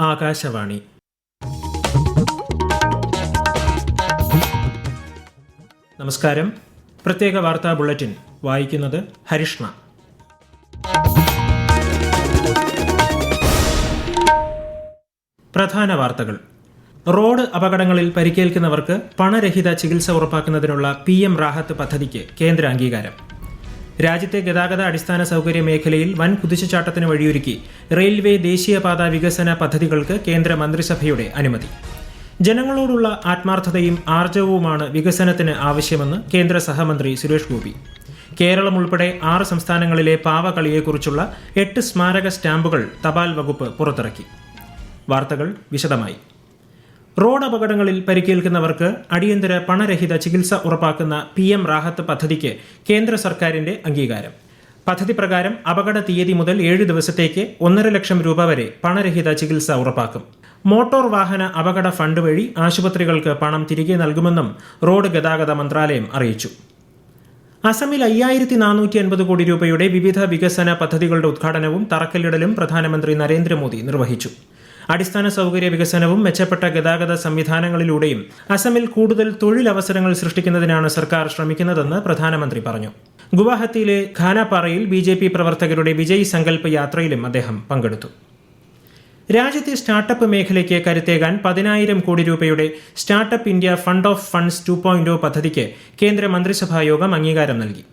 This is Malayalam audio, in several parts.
ആകാശവാണി. നമസ്കാരം. പ്രത്യേക വാർത്താ ബുള്ളറ്റിൻ വായിക്കുന്നത് ഹരിഷ്ണ. പ്രധാന വാർത്തകൾ. റോഡ് അപകടങ്ങളിൽ പരിക്കേൽക്കുന്നവർക്ക് പണരഹിത ചികിത്സ ഉറപ്പാക്കുന്നതിനുള്ള PM റാഹത്ത് പദ്ധതിക്ക് കേന്ദ്ര അംഗീകാരം. രാജ്യത്തെ ഗതാഗത അടിസ്ഥാന സൗകര്യ മേഖലയിൽ വൻ കുതിച്ചുചാട്ടത്തിന് വഴിയൊരുക്കി റെയിൽവേ ദേശീയപാത വികസന പദ്ധതികൾക്ക് കേന്ദ്ര മന്ത്രിസഭയുടെ അനുമതി. ജനങ്ങളോടുള്ള ആത്മാർത്ഥതയും ആർജവവുമാണ് വികസനത്തിന് ആവശ്യമെന്ന് കേന്ദ്ര സഹമന്ത്രി സുരേഷ് ഗോപി. കേരളം ഉൾപ്പെടെ 6 സംസ്ഥാനങ്ങളിലെ പാവകളിയെക്കുറിച്ചുള്ള 8 സ്മാരക സ്റ്റാമ്പുകൾ തപാൽ വകുപ്പ് പുറത്തിറക്കി. വാർത്തകൾ വിശദമായി. റോഡ് അപകടങ്ങളിൽ പരിക്കേൽക്കുന്നവർക്ക് അടിയന്തര പണരഹിത ചികിത്സ ഉറപ്പാക്കുന്ന PM റാഹത്ത് പദ്ധതിക്ക് കേന്ദ്ര സർക്കാരിന്റെ അംഗീകാരം. പദ്ധതി പ്രകാരം അപകട തീയതി മുതൽ 7 ദിവസത്തേക്ക് 1.5 ലക്ഷം രൂപ വരെ പണരഹിത ചികിത്സ ഉറപ്പാക്കും. മോട്ടോർ വാഹന അപകട ഫണ്ട് വഴി ആശുപത്രികൾക്ക് പണം തിരികെ നൽകുമെന്നും റോഡ് ഗതാഗത മന്ത്രാലയം അറിയിച്ചു. അസമിൽ 5450 കോടി രൂപയുടെ വിവിധ വികസന പദ്ധതികളുടെ ഉദ്ഘാടനവും തറക്കല്ലിടലും പ്രധാനമന്ത്രി നരേന്ദ്രമോദി നിർവഹിച്ചു. അടിസ്ഥാന സൗകര്യ വികസനവും മെച്ചപ്പെട്ട ഗതാഗത സംവിധാനങ്ങളിലൂടെയും അസമിൽ കൂടുതൽ തൊഴിലവസരങ്ങൾ സൃഷ്ടിക്കുന്നതിനാണ് സർക്കാർ ശ്രമിക്കുന്നതെന്ന് പ്രധാനമന്ത്രി പറഞ്ഞു. ഗുവാഹത്തിയിലെ ഖാനാപാറയിൽ BJP പ്രവർത്തകരുടെ വിജയ് സങ്കല്പ് യാത്രയിലും അദ്ദേഹം പങ്കെടുത്തു. രാജ്യത്തെ സ്റ്റാർട്ടപ്പ് മേഖലയ്ക്ക് കരുത്തേകാൻ 10,000 കോടി രൂപയുടെ startup India fund of funds 2.0 പദ്ധതിക്ക് കേന്ദ്ര മന്ത്രിസഭാ യോഗം അംഗീകാരം നൽകി.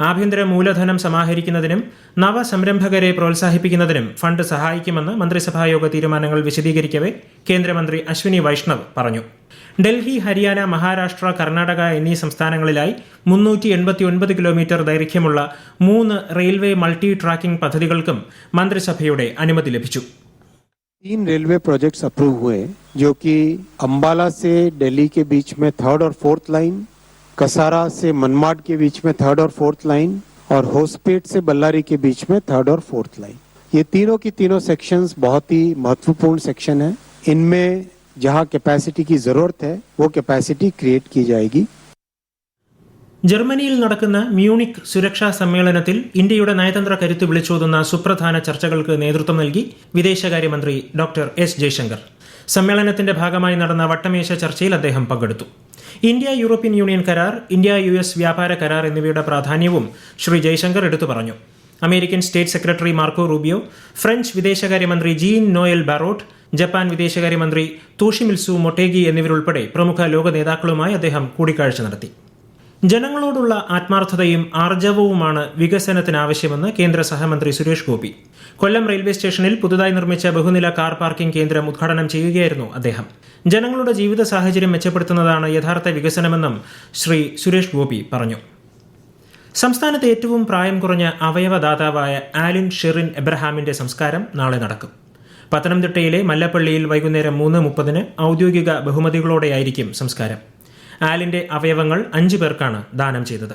ആഭ്യന്തര മൂലധനം സമാഹരിക്കുന്നതിനും നവസംരംഭകരെ പ്രോത്സാഹിപ്പിക്കുന്നതിനും ഫണ്ട് സഹായിക്കുമെന്ന് മന്ത്രിസഭായോഗ തീരുമാനങ്ങൾ വിശദീകരിക്കവെ കേന്ദ്രമന്ത്രി അശ്വിനി വൈഷ്ണവ് പറഞ്ഞു. ഡൽഹി, ഹരിയാന, മഹാരാഷ്ട്ര, കർണാടക എന്നീ സംസ്ഥാനങ്ങളിലായി 389 കിലോമീറ്റർ ദൈർഘ്യമുള്ള 3 റെയിൽവേ മൾട്ടി ട്രാക്കിംഗ് പദ്ധതികൾക്കും മന്ത്രിസഭയുടെ അനുമതി ലഭിച്ചു. 3 रेलवे प्रोजेक्ट्स अप्रूव हुए जो कि अंबाला से दिल्ली के बीच में 3rd और 4th लाइन, कसारा से मनमाड के बीच में 3rd और 4th लाइन और होसपेट से बल्लारी के बीच में 3rd और 4th लाइन. ये तीनों की तीनों सेक्शंस बहुत ही महत्वपूर्ण सेक्शन है. इनमें जहां कैपेसिटी की जरूरत है वो कैपेसिटी क्रिएट की जाएगी. ജർമ്മനിയിൽ നടക്കുന്ന മ്യൂണിക് സുരക്ഷാ സമ്മേളനത്തിൽ ഇന്ത്യയുടെ നയതന്ത്ര കരുത്ത് വിളിച്ചോതുന്ന സുപ്രധാന ചർച്ചകൾക്ക് നേതൃത്വം നൽകി വിദേശകാര്യമന്ത്രി ഡോക്ടർ S. ജയശങ്കർ. സമ്മേളനത്തിന്റെ ഭാഗമായി നടന്ന വട്ടമേശ ചർച്ചയിൽ അദ്ദേഹം പങ്കെടുത്തു. ഇന്ത്യ യൂറോപ്യൻ യൂണിയൻ കരാർ, India US വ്യാപാര കരാർ എന്നിവയുടെ പ്രാധാന്യവും ശ്രീ ജയശങ്കർ എടുത്തു പറഞ്ഞു. American state secretary Marco Rubio, French വിദേശകാര്യമന്ത്രി ജീൻ നോയൽ ബാറോട്ട്, ജപ്പാൻ വിദേശകാര്യമന്ത്രി തോഷിമിത്സു മൊട്ടേഗി എന്നിവരുൾപ്പെടെ പ്രമുഖ ലോക നേതാക്കളുമായി അദ്ദേഹം കൂടിക്കാഴ്ച നടത്തി. ജനങ്ങളോടുള്ള ആത്മാർത്ഥതയും ആർജവവുമാണ് വികസനത്തിനാവശ്യമെന്ന് കേന്ദ്ര സഹമന്ത്രി സുരേഷ് ഗോപി. കൊല്ലം റെയിൽവേ സ്റ്റേഷനിൽ പുതുതായി നിർമ്മിച്ച ബഹുനില കാർ പാർക്കിംഗ് കേന്ദ്രം ഉദ്ഘാടനം ചെയ്യുകയായിരുന്നു അദ്ദേഹം. ജനങ്ങളുടെ ജീവിത സാഹചര്യം മെച്ചപ്പെടുത്തുന്നതാണ് യഥാർത്ഥ വികസനമെന്നും ശ്രീ സുരേഷ് ഗോപി പറഞ്ഞു. സംസ്ഥാനത്ത് ഏറ്റവും പ്രായം കുറഞ്ഞ അവയവദാതാവായ ആലിൻ ഷെറിൻ എബ്രഹാമിന്റെ സംസ്കാരം നാളെ നടക്കും. പത്തനംതിട്ടയിലെ മല്ലപ്പള്ളിയിൽ വൈകുന്നേരം 3:30 ഔദ്യോഗിക ബഹുമതികളോടെയായിരിക്കും സംസ്കാരം. ആലിന്റെ അവയവങ്ങൾ 5 പേർക്കാണ് ദാനം ചെയ്തത്.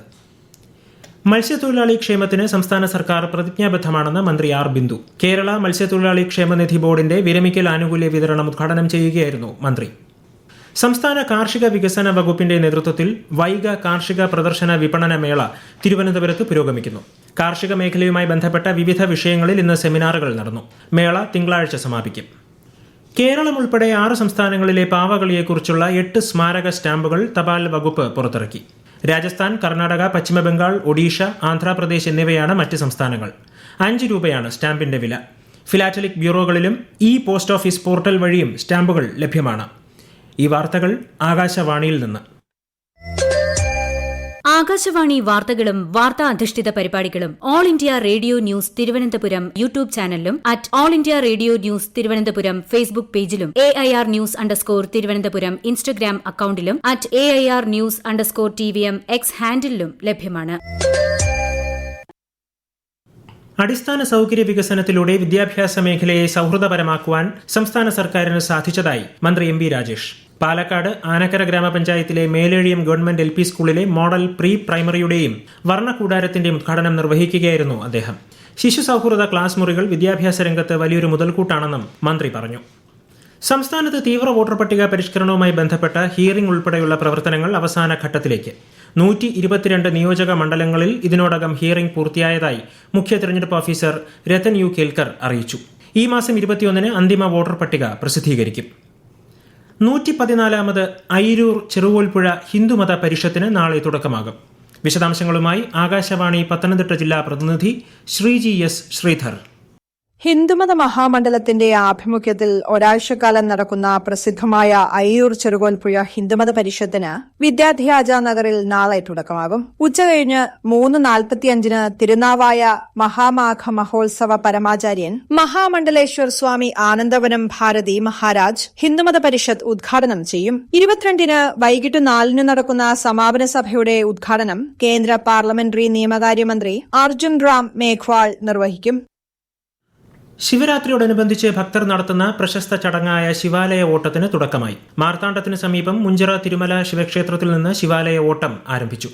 മത്സ്യത്തൊഴിലാളി ക്ഷേമത്തിന് സംസ്ഥാന സർക്കാർ പ്രതിജ്ഞാബദ്ധമാണെന്ന് മന്ത്രി R. ബിന്ദു. കേരള മത്സ്യത്തൊഴിലാളി ക്ഷേമനിധി ബോർഡിന്റെ വിരമിക്കൽ ആനുകൂല്യ വിതരണം ഉദ്ഘാടനം ചെയ്യുകയായിരുന്നു മന്ത്രി. സംസ്ഥാന കാർഷിക വികസന വകുപ്പിന്റെ നേതൃത്വത്തിൽ വൈഗ കാർഷിക പ്രദർശന വിപണന മേള തിരുവനന്തപുരത്ത് പുരോഗമിക്കുന്നു. കാർഷിക മേഖലയുമായി ബന്ധപ്പെട്ട വിവിധ വിഷയങ്ങളിൽ ഇന്ന് സെമിനാറുകൾ നടന്നു. മേള തിങ്കളാഴ്ച സമാപിക്കും. കേരളം ഉൾപ്പെടെ 6 സംസ്ഥാനങ്ങളിലെ പാവകളിയെക്കുറിച്ചുള്ള 8 സ്മാരക സ്റ്റാമ്പുകൾ തപാൽ വകുപ്പ് പുറത്തിറക്കി. രാജസ്ഥാൻ, കർണാടക, പശ്ചിമബംഗാൾ, ഒഡീഷ, ആന്ധ്രാപ്രദേശ് എന്നിവയാണ് മറ്റ് സംസ്ഥാനങ്ങൾ. 5 രൂപയാണ് സ്റ്റാമ്പിന്റെ വില. ഫിലാറ്റലിക് ബ്യൂറോകളിലും പോസ്റ്റ് ഓഫീസ് പോർട്ടൽ വഴിയും സ്റ്റാമ്പുകൾ ലഭ്യമാണ്. ഈ വാർത്തകൾ ആകാശവാണിയിൽ നിന്ന്. ആകാശവാണി വാർത്തകളും വാർത്താ അധിഷ്ഠിത പരിപാടികളും All India Radio news Thiruvananthapuram YouTube ചാനലിലും @All India Radio news Thiruvananthapuram Facebook പേജിലും AIR ന്യൂസ് _തിരുവനന്തപുരം ഇൻസ്റ്റഗ്രാം അക്കൌണ്ടിലും @AIR ന്യൂസ് _TVM X ഹാൻഡിലും ലഭ്യമാണ്. അടിസ്ഥാന സൗകര്യ വികസനത്തിലൂടെ വിദ്യാഭ്യാസ മേഖലയെ സൗഹൃദപരമാക്കുവാൻ സംസ്ഥാന സർക്കാരിന് സാധിച്ചതായി മന്ത്രി MB രാജേഷ്. പാലക്കാട് ആനക്കര ഗ്രാമപഞ്ചായത്തിലെ മേലേഴിയം ഗവൺമെന്റ് LP സ്കൂളിലെ മോഡൽ പ്രീ പ്രൈമറിയുടെയും വർണ്ണക്കൂടാരത്തിന്റെയും ഉദ്ഘാടനം നിർവഹിക്കുകയായിരുന്നു അദ്ദേഹം. ശിശു സൗഹൃദ ക്ലാസ് മുറികൾ വിദ്യാഭ്യാസ രംഗത്ത് വലിയൊരു മുതൽക്കൂട്ടാണെന്നും മന്ത്രി പറഞ്ഞു. സംസ്ഥാനത്ത് തീവ്ര വോട്ടർ പട്ടിക പരിഷ്കരണവുമായി ബന്ധപ്പെട്ട ഹിയറിംഗ് ഉൾപ്പെടെയുള്ള പ്രവർത്തനങ്ങൾ അവസാന ഘട്ടത്തിലേക്ക്. 122 നിയോജക മണ്ഡലങ്ങളിൽ ഇതിനോടകം ഹിയറിംഗ് പൂർത്തിയായതായി മുഖ്യ തെരഞ്ഞെടുപ്പ് ഓഫീസർ രത്തൻ യു കേൽക്കർ അറിയിച്ചു. ഈ മാസം 21 അന്തിമ വോട്ടർ പട്ടിക പ്രസിദ്ധീകരിക്കും. 114ാമത് അയിരൂർ ചെറുകോൽപ്പുഴ ഹിന്ദുമത പരിഷത്തിന് നാളെ തുടക്കമാകും. വിശദാംശങ്ങളുമായി ആകാശവാണി പത്തനംതിട്ട ജില്ലാ പ്രതിനിധി ശ്രീജി എസ് ശ്രീധർ. ഹിന്ദുമത മഹാമണ്ഡലത്തിന്റെ ആഭിമുഖ്യത്തിൽ ഒരാഴ്ചക്കാലം നടക്കുന്ന പ്രസിദ്ധമായ അയ്യൂർ ചെറുകോൽപ്പുഴ ഹിന്ദുമത പരിഷത്തിന് വിദ്യാധ്യാജ നഗറിൽ നാളെ തുടക്കമാകും. ഉച്ചകഴിഞ്ഞ് 3:45 തിരുനാവായ മഹാമാഘ മഹോത്സവ പരമാചാര്യൻ മഹാമണ്ഡലേശ്വർ സ്വാമി ആനന്ദവനം ഭാരതി മഹാരാജ് ഹിന്ദുമത പരിഷത്ത് ഉദ്ഘാടനം ചെയ്യും. 22 വൈകിട്ട് 4 നടക്കുന്ന സമാപന സഭയുടെ ഉദ്ഘാടനം കേന്ദ്ര പാർലമെന്ററി നിയമകാര്യമന്ത്രി അർജുൻ റാം മേഘ്വാൾ നിർവഹിക്കും. ശിവരാത്രിയോടനുബന്ധിച്ച് ഭക്തർ നടത്തുന്ന പ്രശസ്ത ചടങ്ങായ ശിവാലയ ഓട്ടത്തിന് തുടക്കമായി. മാർത്താണ്ഡത്തിന് സമീപം മുഞ്ചിറ തിരുമല ശിവക്ഷേത്രത്തിൽ നിന്ന് ശിവാലയ ഓട്ടം ആരംഭിച്ചു.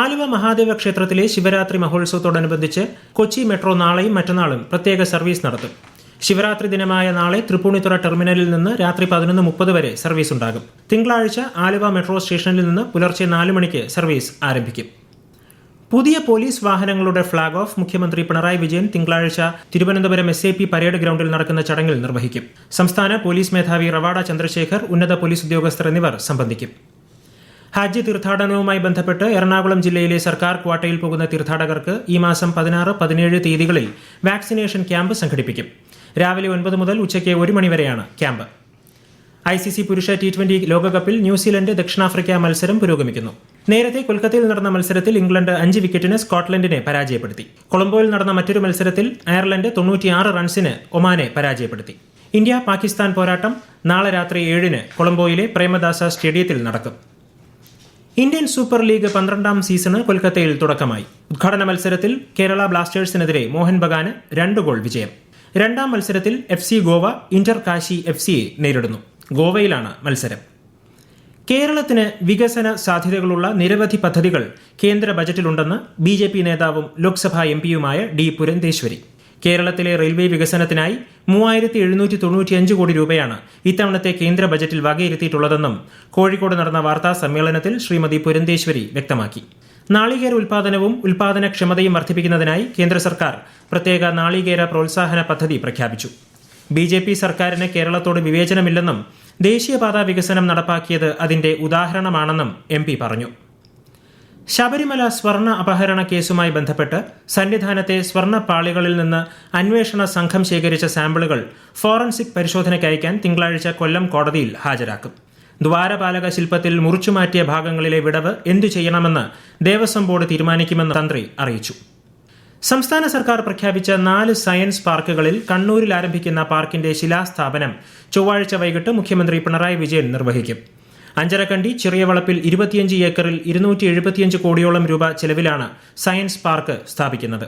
ആലുവ മഹാദേവ ക്ഷേത്രത്തിലെ ശിവരാത്രി മഹോത്സവത്തോടനുബന്ധിച്ച് കൊച്ചി മെട്രോ നാളെയും മറ്റന്നാളും പ്രത്യേക സർവീസ് നടത്തും. ശിവരാത്രി ദിനമായ നാളെ തൃപ്പൂണിത്തുറ ടെർമിനലിൽ നിന്ന് രാത്രി 11:30 വരെ സർവീസ് ഉണ്ടാകും. തിങ്കളാഴ്ച ആലുവ മെട്രോ സ്റ്റേഷനിൽ നിന്ന് പുലർച്ചെ 4 മണിക്ക് സർവീസ് ആരംഭിക്കും. പുതിയ പോലീസ് വാഹനങ്ങളുടെ ഫ്ളാഗ് ഓഫ് മുഖ്യമന്ത്രി പിണറായി വിജയൻ തിങ്കളാഴ്ച തിരുവനന്തപുരം SAP പരേഡ് ഗ്രൌണ്ടിൽ നടക്കുന്ന ചടങ്ങിൽ നിർവഹിക്കും. സംസ്ഥാന പോലീസ് മേധാവി റവാഡ ചന്ദ്രശേഖർ, ഉന്നത പോലീസ് ഉദ്യോഗസ്ഥർ എന്നിവർ സംബന്ധിക്കും. ഹജ്ജ് തീർത്ഥാടനവുമായി ബന്ധപ്പെട്ട് എറണാകുളം ജില്ലയിലെ സർക്കാർ ക്വാട്ടയിൽ പോകുന്ന തീർത്ഥാടകർക്ക് ഈ മാസം 16, 17 തീയതികളിൽ വാക്സിനേഷൻ ക്യാമ്പ് സംഘടിപ്പിക്കും. രാവിലെ 9 മുതൽ ഉച്ചയ്ക്ക് 1 മണി വരെയാണ് ക്യാമ്പ്. ICC പുരുഷ T20 ലോകകപ്പിൽ ന്യൂസിലൻഡ് ദക്ഷിണാഫ്രിക്ക മത്സരം പുരോഗമിക്കുന്നു. നേരത്തെ കൊൽക്കത്തയിൽ നടന്ന മത്സരത്തിൽ ഇംഗ്ലണ്ട് 5 വിക്കറ്റിന് സ്കോട്ട്ലൻഡിനെ പരാജയപ്പെടുത്തി. കൊളംബോയിൽ നടന്ന മറ്റൊരു മത്സരത്തിൽ അയർലൻഡ് 96 റൺസിന് ഒമാനെ പരാജയപ്പെടുത്തി. ഇന്ത്യ പാകിസ്ഥാൻ പോരാട്ടം നാളെ രാത്രി 7-ന് കൊളംബോയിലെ പ്രേമദാസ സ്റ്റേഡിയത്തിൽ നടക്കും. ഇന്ത്യൻ സൂപ്പർ ലീഗ് 12ാം സീസണ് കൊൽക്കത്തയിൽ തുടക്കമായി. ഉദ്ഘാടന മത്സരത്തിൽ കേരള ബ്ലാസ്റ്റേഴ്സിനെതിരെ മോഹൻ ബഗാന് 2 ഗോൾ വിജയം. രണ്ടാം മത്സരത്തിൽ FC ഗോവ ഇന്റർ കാശി FCയെ നേരിടുന്നു. ഗോവയിലാണ് മത്സരം. കേരളത്തിന് വികസന സാധ്യതകളുള്ള നിരവധി പദ്ധതികൾ കേന്ദ്ര ബജറ്റിലുണ്ടെന്ന് BJP നേതാവും ലോക്സഭാ MPയുമായ D. പുരന്തേശ്വരി. കേരളത്തിലെ റെയിൽവേ വികസനത്തിനായി 3795 കോടി രൂപയാണ് ഇത്തവണത്തെ കേന്ദ്ര ബജറ്റിൽ വകയിരുത്തിയിട്ടുള്ളതെന്നും കോഴിക്കോട് നടന്ന വാർത്താ സമ്മേളനത്തിൽ ശ്രീമതി പുരന്തേശ്വരി വ്യക്തമാക്കി. നാളികേര ഉൽപാദനവും ഉൽപാദനക്ഷമതയും വർദ്ധിപ്പിക്കുന്നതിനായി കേന്ദ്ര സർക്കാർ പ്രത്യേക നാളികേര പ്രോത്സാഹന പദ്ധതി പ്രഖ്യാപിച്ചു. BJP സർക്കാരിന് കേരളത്തോട് വിവേചനമില്ലെന്നും ദേശീയപാത വികസനം നടപ്പാക്കിയത് അതിന്റെ ഉദാഹരണമാണെന്നും MP പറഞ്ഞു. ശബരിമല സ്വർണ്ണ അപഹരണ കേസുമായി ബന്ധപ്പെട്ട് സന്നിധാനത്തെ സ്വർണ്ണ പാളികളിൽ നിന്ന് അന്വേഷണ സംഘം ശേഖരിച്ച സാമ്പിളുകൾ ഫോറൻസിക് പരിശോധനയ്ക്ക് അയക്കാൻ തിങ്കളാഴ്ച കൊല്ലം കോടതിയിൽ ഹാജരാക്കും. ദ്വാരപാലക ശില്പത്തിൽ മുറിച്ചുമാറ്റിയ ഭാഗങ്ങളിലെ വിടവ് എന്തു ചെയ്യണമെന്ന് ദേവസ്വം ബോർഡ് തീരുമാനിക്കുമെന്ന് തന്ത്രി അറിയിച്ചു. സംസ്ഥാന സർക്കാർ പ്രഖ്യാപിച്ച 4 സയൻസ് പാർക്കുകളിൽ കണ്ണൂരിൽ ആരംഭിക്കുന്ന പാർക്കിന്റെ ശിലാസ്ഥാപനം ചൊവ്വാഴ്ച വൈകിട്ട് മുഖ്യമന്ത്രി പിണറായി വിജയൻ നിർവഹിക്കും. അഞ്ചരക്കണ്ടി ചെറിയവളപ്പിൽ 25 ഏക്കറിൽ 275 കോടിയോളം രൂപ ചെലവിലാണ് സയൻസ് പാർക്ക് സ്ഥാപിക്കുന്നത്.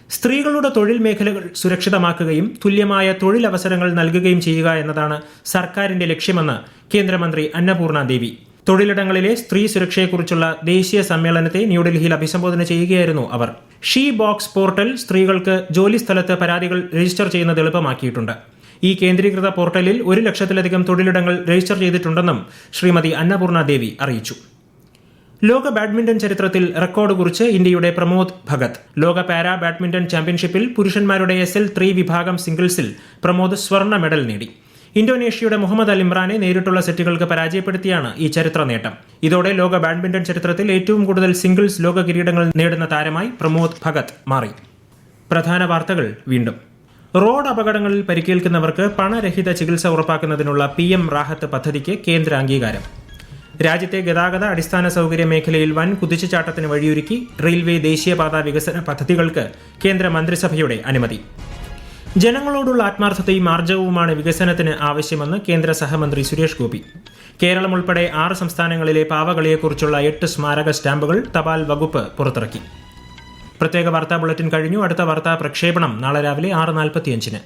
സ്ത്രീകളുടെ തൊഴിൽ മേഖലകൾ സുരക്ഷിതമാക്കുകയും തുല്യമായ തൊഴിലവസരങ്ങൾ നൽകുകയും ചെയ്യുക എന്നതാണ് സർക്കാരിന്റെ ലക്ഷ്യമെന്ന് കേന്ദ്രമന്ത്രി അന്നപൂർണ ദേവി. തൊഴിലിടങ്ങളിലെ സ്ത്രീ സുരക്ഷയെക്കുറിച്ചുള്ള ദേശീയ സമ്മേളനത്തെ ന്യൂഡൽഹിയിൽ അഭിസംബോധന ചെയ്യുകയായിരുന്നു അവർ. ഷീ ബോക്സ് പോർട്ടൽ സ്ത്രീകൾക്ക് ജോലിസ്ഥലത്ത് പരാതികൾ രജിസ്റ്റർ ചെയ്യുന്നത് എളുപ്പമാക്കിയിട്ടുണ്ട്. ഈ കേന്ദ്രീകൃത പോർട്ടലിൽ 1 ലക്ഷത്തിലധികം തൊഴിലിടങ്ങൾ രജിസ്റ്റർ ചെയ്തിട്ടുണ്ടെന്നും ശ്രീമതി അന്നപൂർണ ദേവി അറിയിച്ചു. ലോക ബാഡ്മിന്റൺ ചരിത്രത്തിൽ റെക്കോർഡ് കുറിച്ച് ഇന്ത്യയുടെ പ്രമോദ് ഭഗത്. ലോക പാരാ ബാഡ്മിന്റൺ ചാമ്പ്യൻഷിപ്പിൽ പുരുഷന്മാരുടെ SL3 വിഭാഗം സിംഗിൾസിൽ പ്രമോദ് സ്വർണ്ണ മെഡൽ നേടി. ഇന്തോനേഷ്യയുടെ മുഹമ്മദ് അൽ ഇമ്രാനെ നേരിട്ടുള്ള സെറ്റുകൾക്ക് പരാജയപ്പെടുത്തിയാണ് ഈ ചരിത്ര നേട്ടം. ഇതോടെ ലോക ബാഡ്മിന്റൺ ചരിത്രത്തിൽ ഏറ്റവും കൂടുതൽ സിംഗിൾസ് ലോക കിരീടങ്ങൾ നേടുന്ന താരമായി പ്രമോദ് ഭഗത് മാറി. പ്രധാന വാർത്തകൾ വീണ്ടും. റോഡ് അപകടങ്ങളിൽ പരിക്കേൽക്കുന്നവർക്ക് പണരഹിത ചികിത്സ ഉറപ്പാക്കുന്നതിനുള്ള PM റാഹത്ത് പദ്ധതിക്ക് കേന്ദ്ര അംഗീകാരം. രാജ്യത്തെ ഗതാഗത അടിസ്ഥാന സൗകര്യ മേഖലയിൽ വൻ കുതിച്ചുചാട്ടത്തിന് വഴിയൊരുക്കി റെയിൽവേ ദേശീയപാത വികസന പദ്ധതികൾക്ക് കേന്ദ്ര മന്ത്രിസഭയുടെ അനുമതി. ജനങ്ങളോടുള്ള ആത്മാർത്ഥതയും ആർജവവുമാണ് വികസനത്തിന് ആവശ്യമെന്ന് കേന്ദ്ര സഹമന്ത്രി സുരേഷ് ഗോപി. കേരളം ഉൾപ്പെടെ 6 സംസ്ഥാനങ്ങളിലെ പാവകളിയെക്കുറിച്ചുള്ള 8 സ്മാരക സ്റ്റാമ്പുകൾ തപാൽ വകുപ്പ് പുറത്തിറക്കി. പ്രത്യേക വാർത്താ ബുള്ളറ്റിൻ കഴിഞ്ഞു. അടുത്ത വാർത്താ പ്രക്ഷേപണം നാളെ രാവിലെ 6:45-ന്.